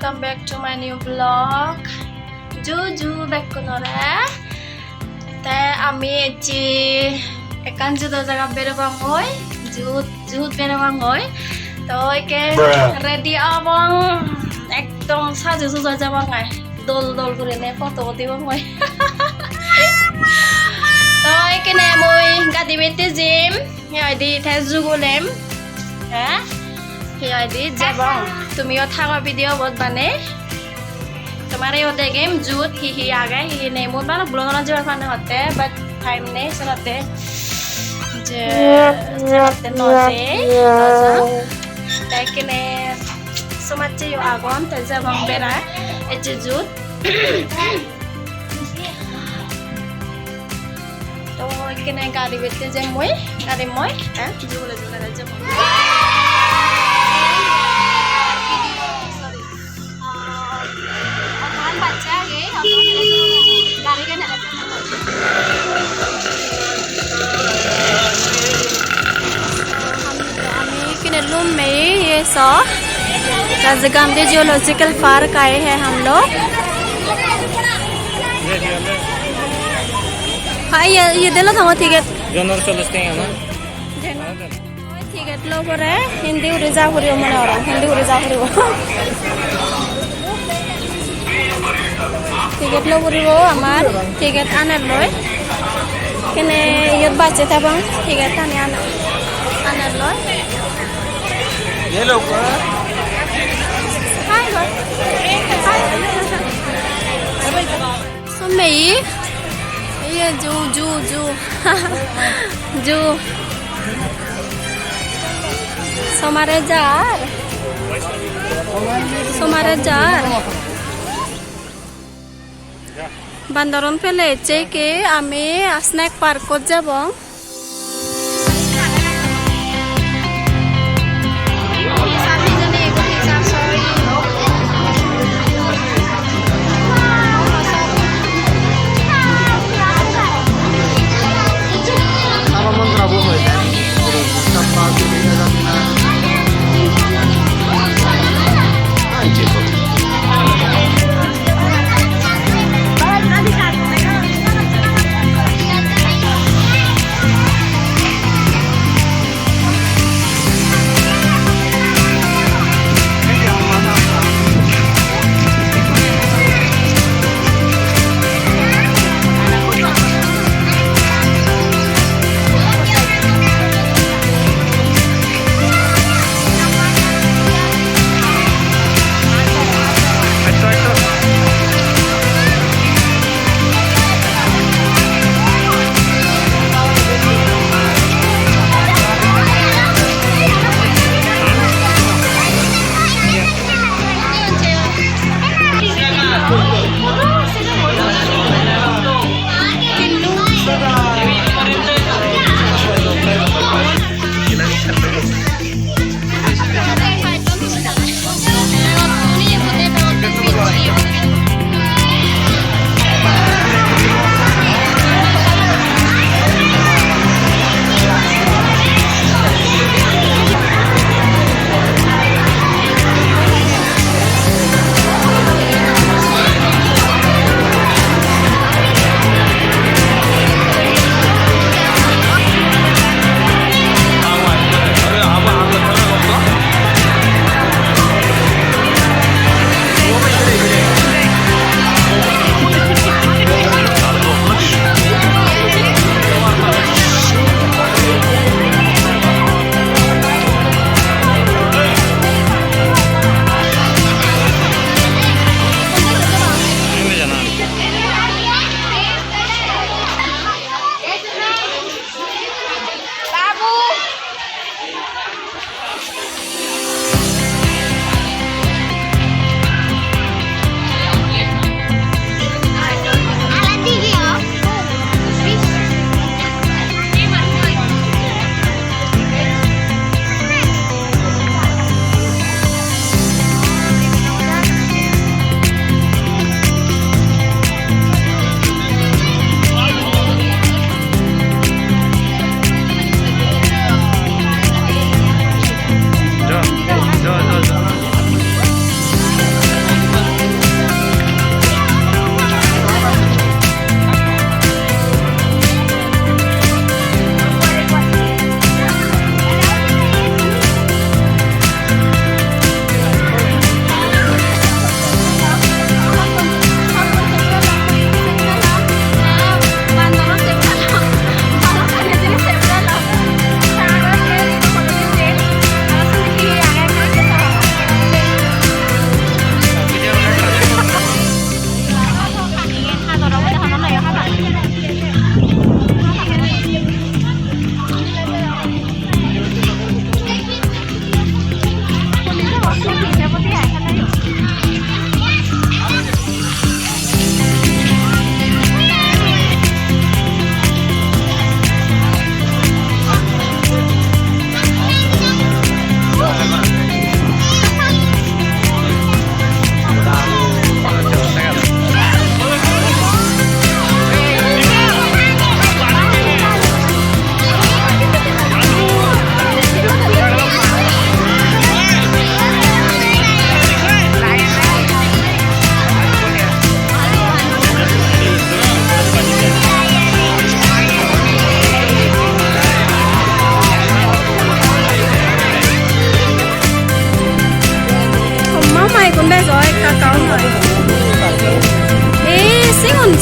welcome back to my new vlog. Juju back konore. Te ami eji ekan judo jaga berobang hoy. Jut berobang hoy. To ike ready abang ekdom saju suja jabang ai. Dol kurine foto dibang hoy. To ike ne moi gadi bete gym. Yai di teju golem. Ha? Yai di jabang. तुमियो थावा video बहुत बने तुम्हारे होते game जूत ही आ गए ही नहीं मुझे बाला blogger जो फाने होते हैं बट टाइम नहीं सुनाते जे सुनाते नौसे लेकिन समाचे यो आगोन तेज़ बंग बेरा एचे जूत तो किने गाड़ी बेटे जे मोई जूले जे मोई रूम में ये राजगांधी जियोलॉजिकल पार्क आए हैं हम लोग। हाँ ये दिलो था टिकट टिकट लो करे हिंदी उड़ीसा करियो मने और हिंदी उड़ीसा करियो टिकट लो करियो हमार टिकट आने लय केने ये बाचे था बंग टिकट आने लय ये लोग समय ये जू समारे जार बांदरन फेले के आमी स्नैक पार्क को যাব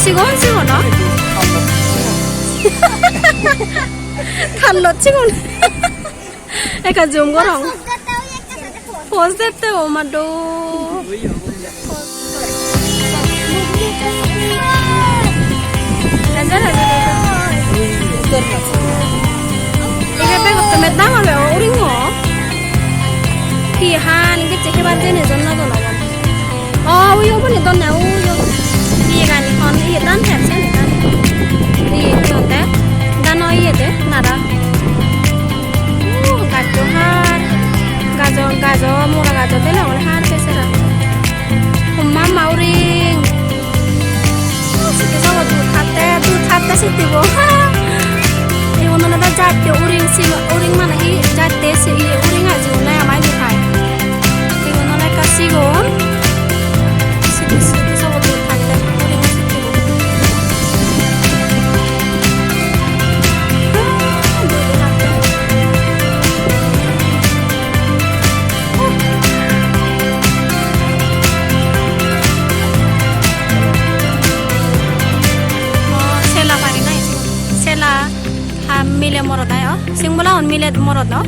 sigon no thallo sigon eka zoom gorong post te o mado Ika bego temet bango be uringo. Kihan ke ceke baje ne jonna to lawan. Oh, uyo bani don na uyo. Iya kan kon iya dan hem sen kan. Iya kyote. Dan oh iya de nara. Gajo har. Gajo mura gajo de la ol har pesera. Humma mauring. Kita waktu tu sitibo. Ibu nona dah jatuh uring mana i jatuh si uring aja nona yang main dikai. Ibu nona kasih gon. Kita waktu uring sitibo. Millet morot ayo, sing mula on millet morot no?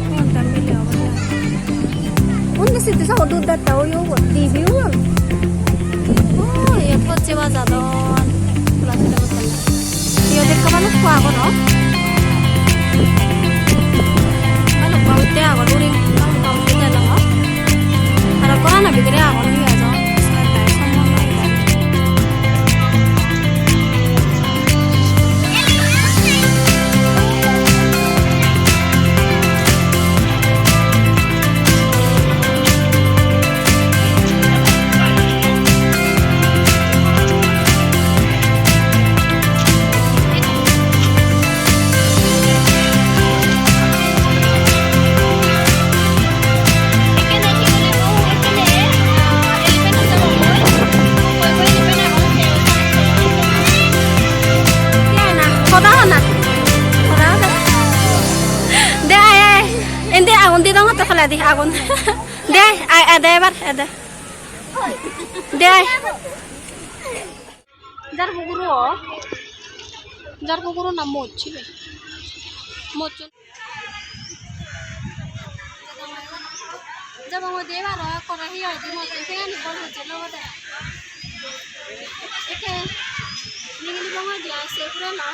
Unta millet awalnya. Unta situ sa udah tahu yo, TV yo. Oh, ya poci wajar don. Pulang sudah betul. Yo dek kapan aku no? Kalau kau teh aku uring, kau teh no? Kalau kau nak bikin aku nih aja. Di agun deh ada bar ada deh jar buguru na mochi jab mo de bar kora hi adi mo te ni bol ho jelo wada eke ningili bango dia se pura na